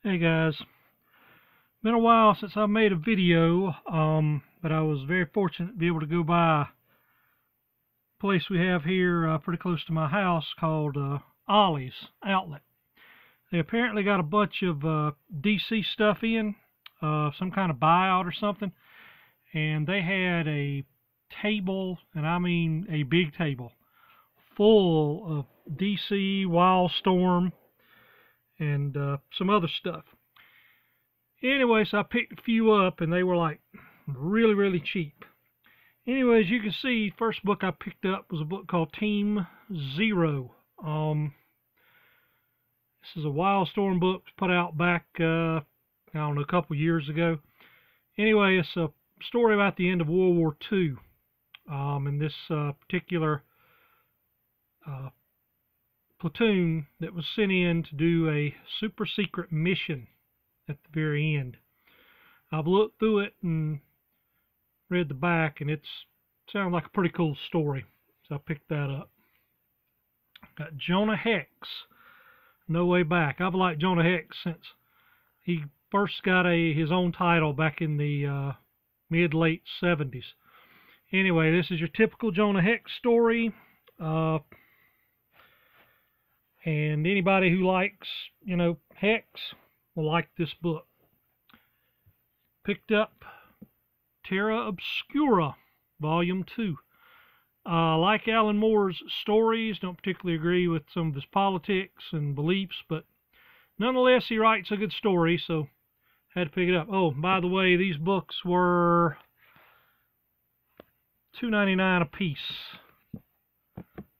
Hey guys, been a while since I made a video, but I was very fortunate to be able to go by a place we have here pretty close to my house called Ollie's Outlet. They apparently got a bunch of DC stuff in, some kind of buyout or something, and they had a table, and I mean a big table, full of DC, Wildstorm, and some other stuff. Anyway, so I picked a few up, and they were like really, really cheap. Anyway, as you can see, first book I picked up was a book called Team Zero. This is a Wildstorm book put out back, I don't know, a couple years ago. Anyway, it's a story about the end of World War II. And this particular platoon that was sent in to do a super secret mission at the very end. I've looked through it and read the back, and it sounded like a pretty cool story, so I picked that up. Got Jonah Hex, No Way Back. I've liked Jonah Hex since he first got his own title back in the mid-late 70s. Anyway, this is your typical Jonah Hex story, and anybody who likes, Hex will like this book. Picked up Terra Obscura, Volume 2. Like Alan Moore's stories, don't particularly agree with some of his politics and beliefs, but nonetheless, he writes a good story, so had to pick it up. Oh, by the way, these books were $2.99 a piece.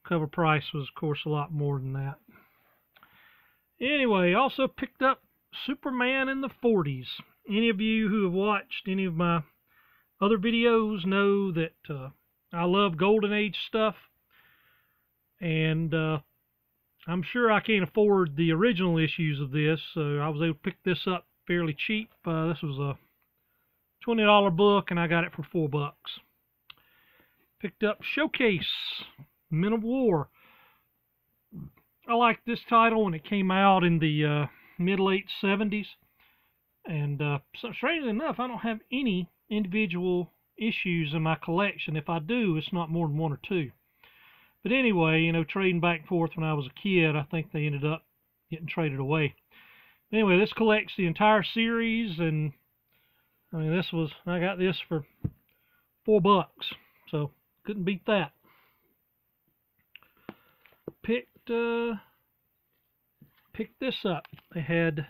Cover price was, of course, a lot more than that. Anyway, also picked up Superman in the 40s. Any of you who have watched any of my other videos know that I love Golden Age stuff, and I'm sure I can't afford the original issues of this, so I was able to pick this up fairly cheap. This was a $20 book, and I got it for $4. Picked up Showcase, Men of War. I liked this title when it came out in the mid-late 70s, and so strangely enough, I don't have any individual issues in my collection. If I do, it's not more than one or two. But anyway, trading back and forth when I was a kid, I think they ended up getting traded away. Anyway, this collects the entire series, and I mean, I got this for $4, so couldn't beat that. Picked this up. They had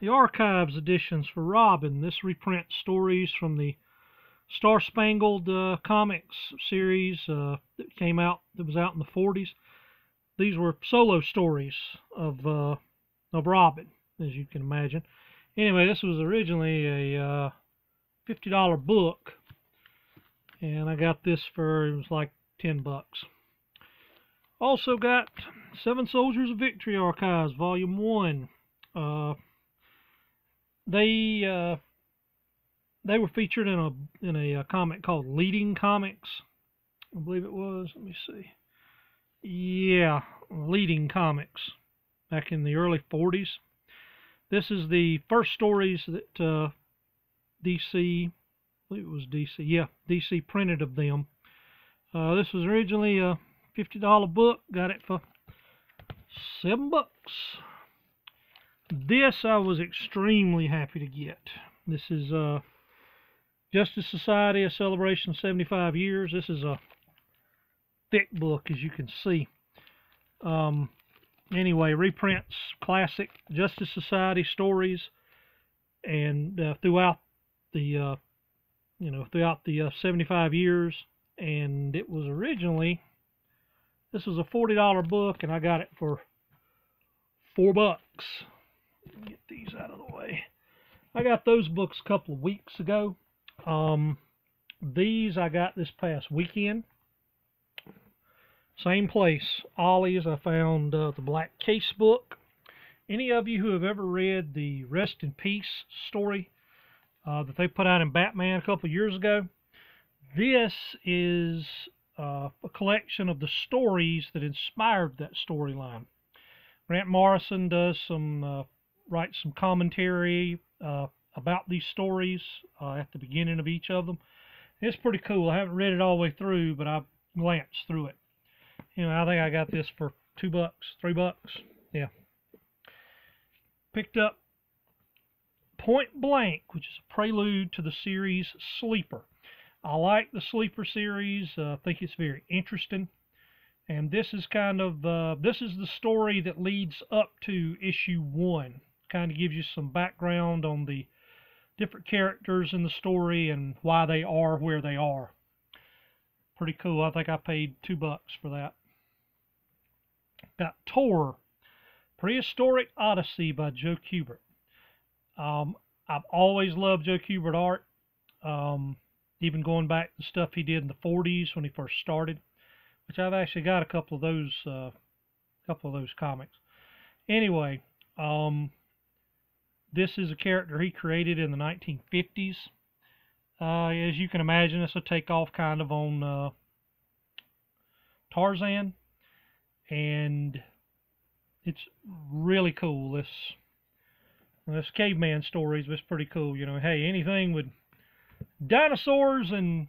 the Archives editions for Robin. This reprints stories from the Star Spangled Comics series that was out in the 40s. These were solo stories of Robin, as you can imagine. Anyway, this was originally a $50 book, and I got this for, it was like $10. Also got Seven Soldiers of Victory Archives, Volume 1. They were featured in a comic called Leading Comics, I believe it was. Let me see. Yeah, Leading Comics, back in the early 40s. This is the first stories that DC, I believe it was DC, yeah, DC printed of them. This was originally a $50 book, got it for $7. This I was extremely happy to get. This is Justice Society, a celebration of 75 years. This is a thick book, as you can see. Anyway, reprints classic Justice Society stories, and throughout the 75 years. And it was originally, this was a $40 book, and I got it for $4. Get these out of the way. I got those books a couple of weeks ago. These I got this past weekend. Same place, Ollie's. I found the Black Case book. Any of you who have ever read the Rest in Peace story that they put out in Batman a couple of years ago, this is a collection of the stories that inspired that storyline. Grant Morrison does some writes some commentary about these stories at the beginning of each of them. It's pretty cool. I haven't read it all the way through, but I've glanced through it. I think I got this for $2, $3. Yeah. Picked up Point Blank, which is a prelude to the series Sleeper. I like the Sleeper series. I think it's very interesting. And this is kind of, this is the story that leads up to issue 1. Kind of gives you some background on the different characters in the story and why they are where they are. Pretty cool. I think I paid $2 for that. Got Tor, Prehistoric Odyssey by Joe Kubert. I've always loved Joe Kubert art, even going back to stuff he did in the 40s when he first started, which I've actually got a couple of those comics. Anyway, this is a character he created in the 1950s. As you can imagine, it's a takeoff kind of on Tarzan, and it's really cool. This caveman stories was pretty cool. Hey, anything with dinosaurs and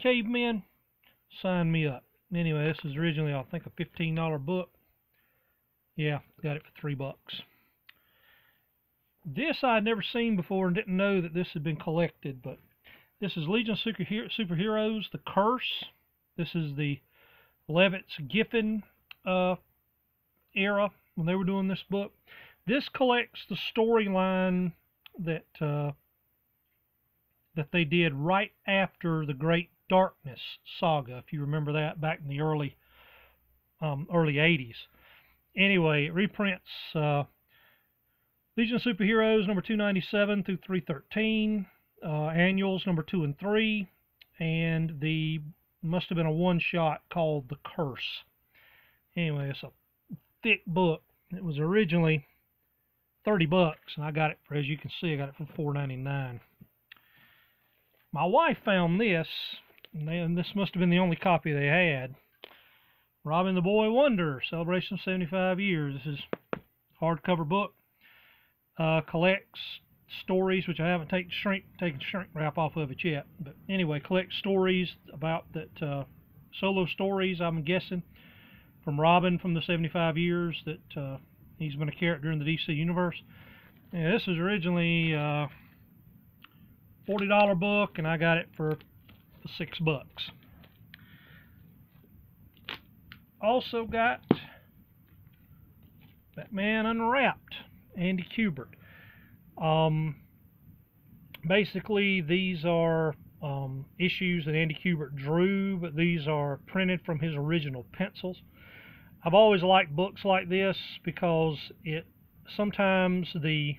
cavemen, sign me up. Anyway, this was originally, I think, a $15 book. Yeah, got it for $3. This I'd never seen before and didn't know that this had been collected, but this is Legion of Superheroes, The Curse. This is the Levitz-Giffen era when they were doing this book. This collects the storyline that they did right after the Great Darkness saga, if you remember that, back in the early 80s. Anyway, it reprints Legion of Superheroes number 297 through 313, annuals number 2 and 3, and the must have been a one-shot called The Curse. Anyway, it's a thick book. It was originally $30, and I got it for, as you can see, I got it for $4.99. My wife found this, and this must have been the only copy they had. Robin the Boy Wonder, Celebration of 75 Years. This is a hardcover book. Collects stories, which I haven't taken shrink wrap off of it yet. But anyway, collects stories about that, solo stories, I'm guessing, from Robin from the 75 years that he's been a character in the DC universe. Yeah, this was originally a $40 book, and I got it for $6. Also got Batman Unwrapped, Andy Kubert. Basically, these are issues that Andy Kubert drew, but these are printed from his original pencils. I've always liked books like this because sometimes the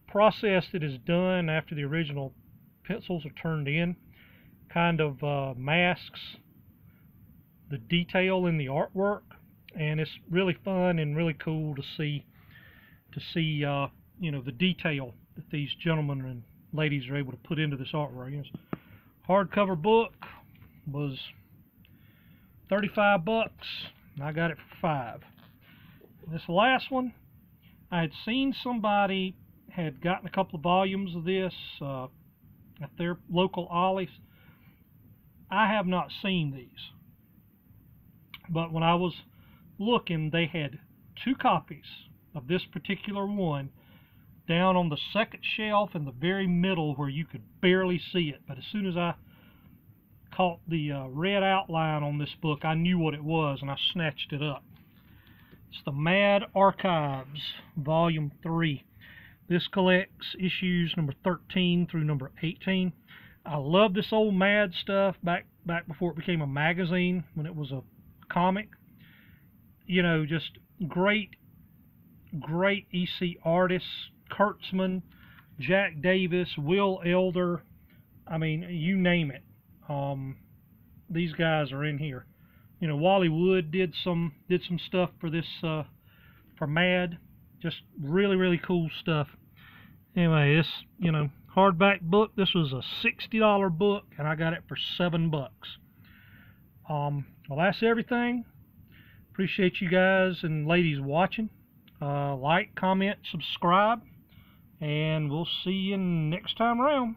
process that is done after the original pencils are turned in kind of masks the detail in the artwork, and it's really fun and really cool to see the detail that these gentlemen and ladies are able to put into this artwork. Hardcover book was $35, and I got it for $5. This last one, I had seen somebody had gotten a couple of volumes of this at their local Ollie's. I have not seen these, but when I was looking, they had 2 copies of this particular one down on the second shelf in the very middle where you could barely see it. But as soon as I caught the red outline on this book, I knew what it was, and I snatched it up. It's the Mad Archives, Volume 3. This collects issues number 13 through number 18. I love this old Mad stuff back before it became a magazine, when it was a comic. Just great EC artists, Kurtzman, Jack Davis, Will Elder. I mean, you name it. These guys are in here. Wally Wood did some stuff for this for Mad. Just really cool stuff. Anyway, this hardback book. This was a $60 book, and I got it for $7. Well, that's everything. Appreciate you guys and ladies watching. Like, comment, subscribe, and we'll see you next time around.